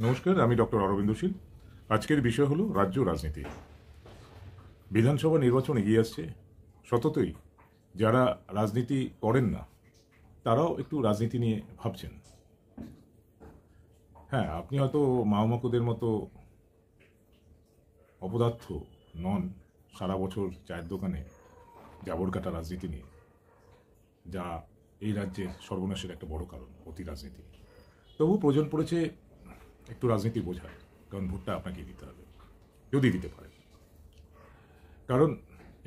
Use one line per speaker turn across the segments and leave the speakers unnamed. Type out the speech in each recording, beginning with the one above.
নমস্কার, আমি ডক্টর অরবিন্দ শীল। আজকের বিষয় হলো রাজ্য রাজনীতি। বিধানসভা নির্বাচন এগিয়ে আসছে। সততই যারা রাজনীতি করেন না তারাও একটু রাজনীতি নিয়ে ভাবছেন। হ্যাঁ, আপনি হয়তো মাওমাকুদের মতো অপদার্থ নন সারা বছর চায়ের দোকানে জাবর কাটা রাজনীতি নিয়ে, যা এই রাজ্যের সর্বনাশের একটা বড় কারণ অতি রাজনীতি। তবু প্রয়োজন পড়েছে একটু রাজনীতি বোঝার, কারণ ভোটটা আপনাকে দিতে হবে যদি দিতে পারেন। কারণ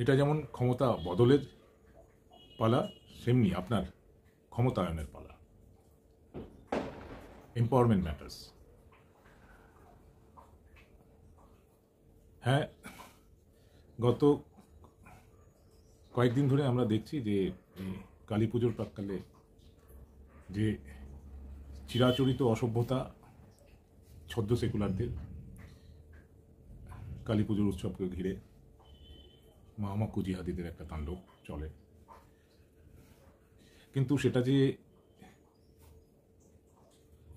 এটা যেমন ক্ষমতা বদলের পালা, সেমনি আপনার ক্ষমতায়নের পালা। Empowerment matters. হ্যাঁ, গত কয়েকদিন ধরে আমরা দেখছি যে কালী পুজোর প্রাক্কালে যে চিরাচরিত অসভ্যতা ছদ্ম সেকুলারদের কালী পুজোর উৎসবকে ঘিরে মাহমাকু জিহাদিদের একটা তাণ্ডব চলে। কিন্তু সেটা যে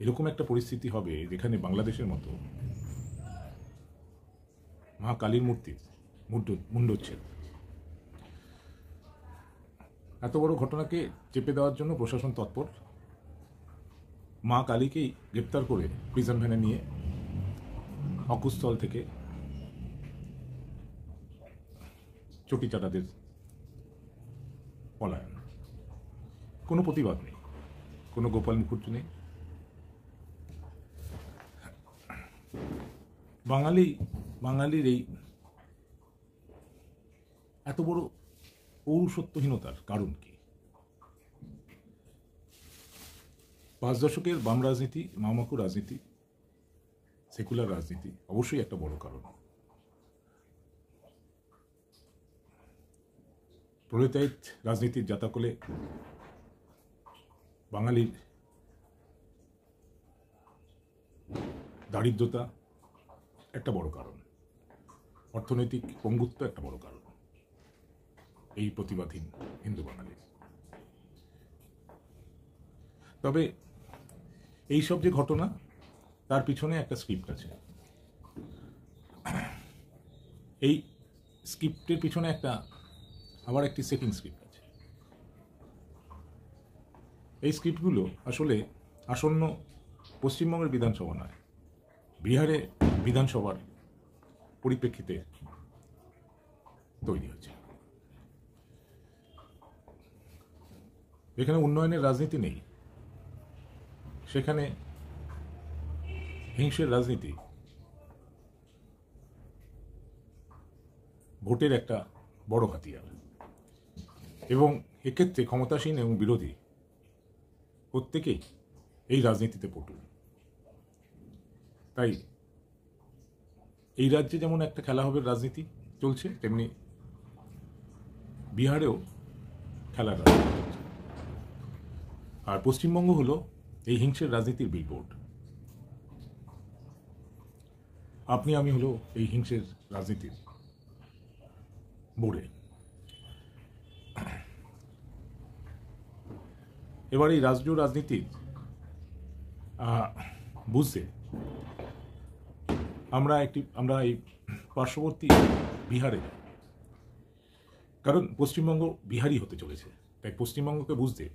এরকম একটা পরিস্থিতি হবে যেখানে বাংলাদেশের মতো মা কালীর মূর্তির মুন্ডচ্ছেদ, এত বড় ঘটনাকে চেপে দেওয়ার জন্য প্রশাসন তৎপর। মা কালীকেই গ্রেপ্তার করে প্রিজন ভ্যানে নিয়ে অকুস্থল থেকে চটিচাটাদের পলায়ন। কোনো প্রতিবাদ নেই, কোনো গোপাল মুখুর্জ নেই। বাঙালির এই এত বড় পৌরুষত্বহীনতার কারণ কি? 5 দশকের বাম রাজনীতি, মামাকু রাজনীতি, সেকুলার রাজনীতি অবশ্যই একটা বড় কারণ। প্রলেতাইত রাজনীতির জাতাকলে বাঙালির দারিদ্রতা একটা বড় কারণ, অর্থনৈতিক পঙ্গুত্ব একটা বড় কারণ এই প্রতিবাদহীন হিন্দু বাঙালির। তবে এইসব যে ঘটনা, তার পিছনে একটা স্ক্রিপ্ট আছে। এই স্ক্রিপ্টের পিছনে আবার একটি সেটিং স্ক্রিপ্ট আছে। এই স্ক্রিপ্টগুলো আসলে আসন্ন পশ্চিমবঙ্গের বিধানসভা নয়, বিহারে বিধানসভার পরিপ্রেক্ষিতে তৈরি হয়েছে। এখানে উন্নয়নের রাজনীতি নেই, সেখানে হিংসের রাজনীতি, ভোটের একটা বড় হাতিয়ার। এবং এক্ষেত্রে ক্ষমতাসীন এবং বিরোধী প্রত্যেকেই এই রাজনীতিতে পটু। তাই এই রাজ্যে যেমন একটা খেলা হবে রাজনীতি চলছে, তেমনি বিহারেও খেলার রাজনীতি চলছে। আর পশ্চিমবঙ্গ হলো এই হিংসের রাজনীতির বিলবোর্ড। আপনি আমি হলো এই হিংসের রাজনীতির বোর্ডে। এবার এই রাজ্য রাজনীতির বুঝতে আমরা এই পার্শ্ববর্তী বিহারে, কারণ পশ্চিমবঙ্গ বিহারই হতে চলেছে, তাই পশ্চিমবঙ্গকে বুঝতে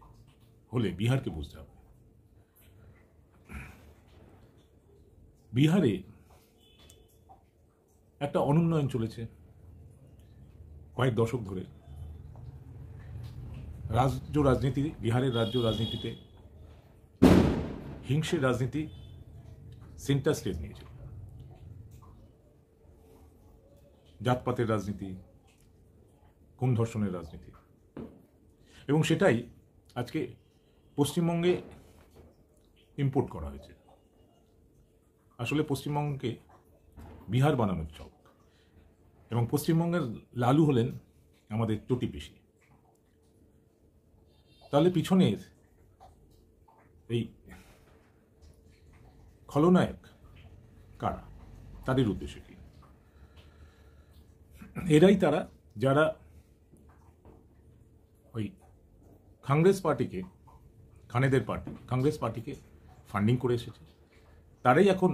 হলে বিহারকে বুঝতে হবে। বিহারে একটা অনুন্নয়ন চলেছে কয়েক দশক ধরে। বিহারের রাজ্য রাজনীতিতে হিংসের রাজনীতি সেন্টার স্টেজ নিয়েছে। জাতপাতের রাজনীতি, খুন ধর্ষণের রাজনীতি, এবং সেটাই আজকে পশ্চিমবঙ্গে ইম্পোর্ট করা হয়েছে। আসলে পশ্চিমবঙ্গকে বিহার বানানোর ছক, এবং পশ্চিমবঙ্গের লালু হলেন আমাদের চটি পিসি। তাহলে পিছনের এই খলনায়ক কারা, তাদের উদ্দেশ্য কি? এরাই তারা যারা ওই কংগ্রেস পার্টিকে, খানেদের পার্টি কংগ্রেস পার্টিকে ফান্ডিং করে এসেছে। তারাই এখন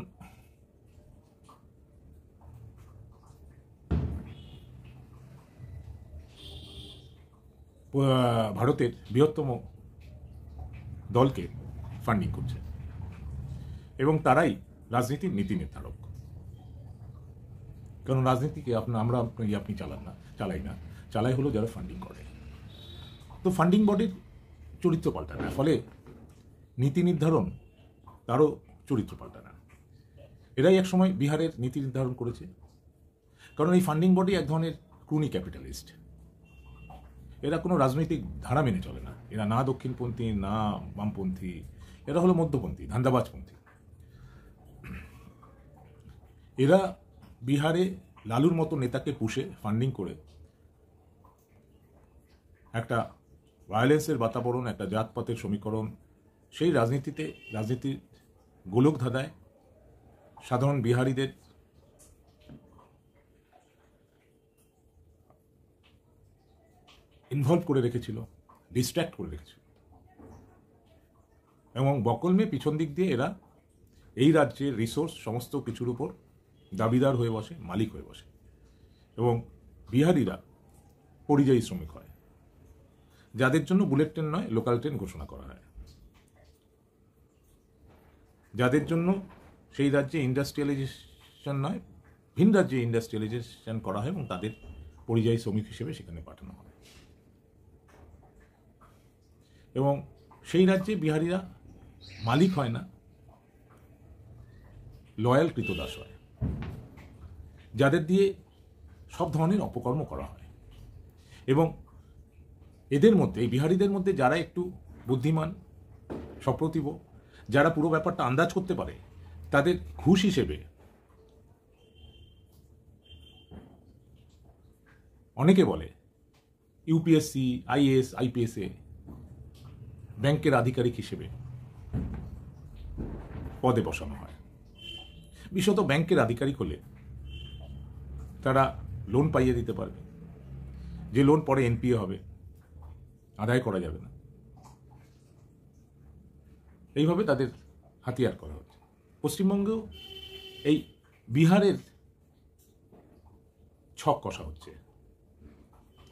ভারতের বৃহত্তম দলকে ফান্ডিং করছে এবং তারাই রাজনীতির নীতি নির্ধারক। কারণ রাজনীতিকে আমরা আপনি চালাই না, চালাই হলো যারা ফান্ডিং করে। তো ফান্ডিং বডির চরিত্র পাল্টায় না, ফলে নীতি নির্ধারণ তারও চরিত্র পাল্টায় না। এরাই একসময় বিহারের নীতি নির্ধারণ করেছে, কারণ এই ফান্ডিং বডি এক ধরনের ক্রুনি ক্যাপিটালিস্ট। এরা কোনো রাজনৈতিক ধারা মেনে চলে না, এরা না দক্ষিণপন্থী না বামপন্থী, এরা হলো মধ্যপন্থী, ধান্দাবাজপন্থী। এরা বিহারে লালুর মতো নেতাকে পুষে ফান্ডিং করে একটা ভায়োলেন্সের বাতাবরণ, একটা জাতপাতের সমীকরণ, সেই রাজনীতির গোলক ধাঁধায় সাধারণ বিহারিদের ইনভলভ করে রেখেছিল, ডিস্ট্র্যাক্ট করে রেখেছিল এবং বকলমে পিছন দিক দিয়ে এরা এই রাজ্যের রিসোর্স সমস্ত কিছুর উপর দাবিদার হয়ে বসে, মালিক হয়ে বসে এবং বিহারিরা পরিযায়ী শ্রমিক হয়, যাদের জন্য বুলেট ট্রেন নয় লোকাল ট্রেন ঘোষণা করা হয়, যাদের জন্য সেই রাজ্যে ইন্ডাস্ট্রিয়ালাইজেশন নয় ভিন রাজ্যে ইন্ডাস্ট্রিয়ালাইজেশন করা হয় এবং তাদের পরিযায়ী শ্রমিক হিসেবে সেখানে পাঠানো হয়। এবং সেই রাজ্যে বিহারিরা মালিক হয় না, লয়াল কৃতদাস হয়, যাদের দিয়ে সব ধরনের অপকর্ম করা হয়। এবং এদের মধ্যে, এই বিহারিদের মধ্যে যারা একটু বুদ্ধিমান, সপ্রতিভ, যারা পুরো ব্যাপারটা আন্দাজ করতে পারে, তাদের ঘুষ হিসেবে অনেকে বলে ইউপিএসসি, আইএএস, আইপিএসে ব্যাংকের আধিকারিক হিসেবে পদে বসানো হয়। বিশেষত ব্যাংকের আধিকারিক হলে তারা লোন পাইয়ে দিতে পারবে, যে লোন পরে এনপিএ হবে, আদায় করা যাবে না। এইভাবে তাদের হাতিয়ার করা হচ্ছে। পশ্চিমবঙ্গেও এই বিহারের ছক কষা হচ্ছে।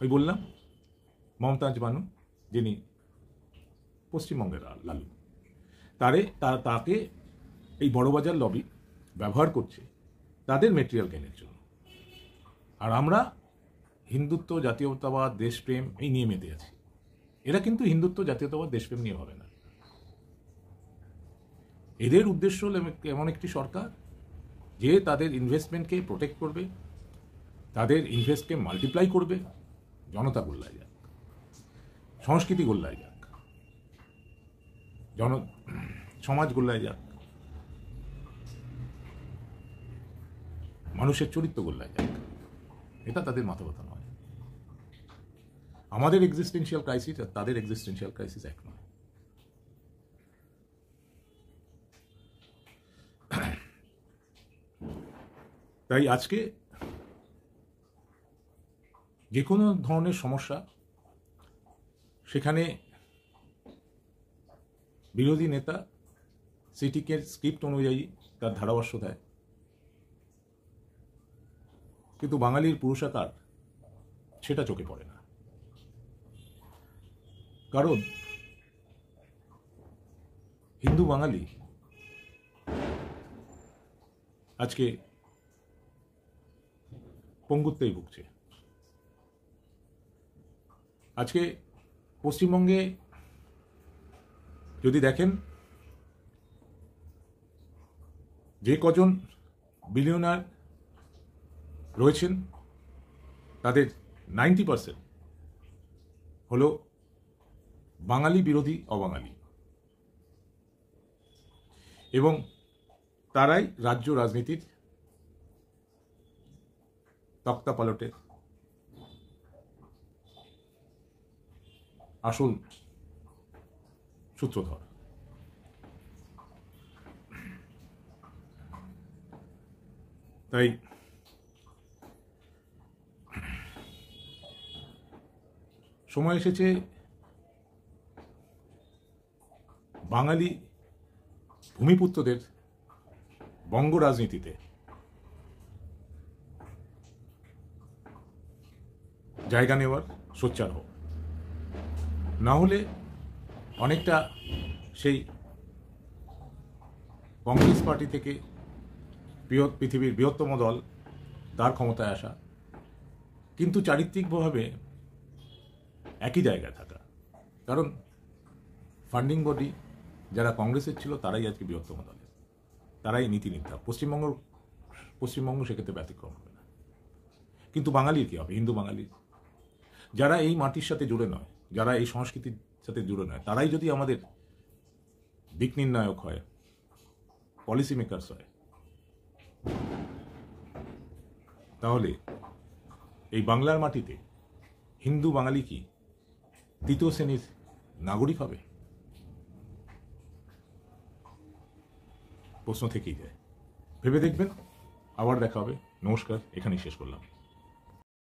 ওই বললাম মমতাজ বানু, যিনি পশ্চিমবঙ্গের লালু, তাকে এই বড়বাজার লবি ব্যবহার করছে তাদের মেটেরিয়াল গেনের জন্য। আর আমরা হিন্দুত্ব, জাতীয়তাবাদ, দেশপ্রেম এই নিয়ে মেতে আছি। এরা কিন্তু হিন্দুত্ব, জাতীয়তাবাদ, দেশপ্রেম নিয়ে হবে না। এদের উদ্দেশ্য হল এমন একটি সরকার যে তাদের ইনভেস্টমেন্টকে প্রোটেক্ট করবে, তাদের ইনভেস্টকে মাল্টিপ্লাই করবে, জনতা গোল্লায় যাক, সংস্কৃতি গোল্লায় যাক, সমাজ গোল্লায় যাক, মানুষের চরিত্র গোল্লায় যাক। এটা তাদের মাথা ব্যথা নয়। আমাদের এক্সিস্টেন্সিয়াল ক্রাইসিস আর তাদের এক্সিস্টেন্সিয়াল ক্রাইসিস এক নয়। তাই আজকে যে কোনো ধরনের সমস্যা, সেখানে বিরোধী নেতা সিটিকে স্ক্রিপ্ট অনুযায়ী তার ধারাভাষ্য দেয়, কিন্তু বাঙালির পুরুষাকার সেটা চোখে পড়ে না। কারণ হিন্দু বাঙালি আজকে পঙ্গুত্বেই ভুগছে। আজকে পশ্চিমবঙ্গে যদি দেখেন, যে কজন বিলিয়নার রয়েছেন তাদের 90% হলো বাঙালি বিরোধী অবাঙালি, এবং তারাই রাজ্য রাজনীতির তক্তাপালটের আসল সূত্রধর। তাই সময় এসেছে বাঙালি ভূমিপুত্রদের বঙ্গ রাজনীতিতে জায়গা নেওয়ার সোচ্চার হোক। না হলে অনেকটা সেই কংগ্রেস পার্টি থেকে পৃথিবীর বৃহত্তম দল তার ক্ষমতায় আসা, কিন্তু চারিত্রিকভাবে একই জায়গায় থাকা। কারণ ফান্ডিং বডি যারা কংগ্রেসের ছিল তারাই আজকে বৃহত্তম দলের, তারাই নীতি নির্ধারক। পশ্চিমবঙ্গ সেক্ষেত্রে ব্যতিক্রম হবে না। কিন্তু বাঙালির কী হবে, হিন্দু বাঙালির, যারা এই মাটির সাথে জুড়ে নয়, যারা এই সংস্কৃতির সাথে জুড়ে নয়, তারাই যদি আমাদের দিক নির্ণায়ক হয়, পলিসি মেকার্স হয়, তাহলে এই বাংলার মাটিতে হিন্দু বাঙালি কি তৃতীয় শ্রেণীর নাগরিক হবে? প্রশ্ন থেকেই যায়। ভেবে দেখবেন। আবার দেখা হবে। নমস্কার, এখানেই শেষ করলাম।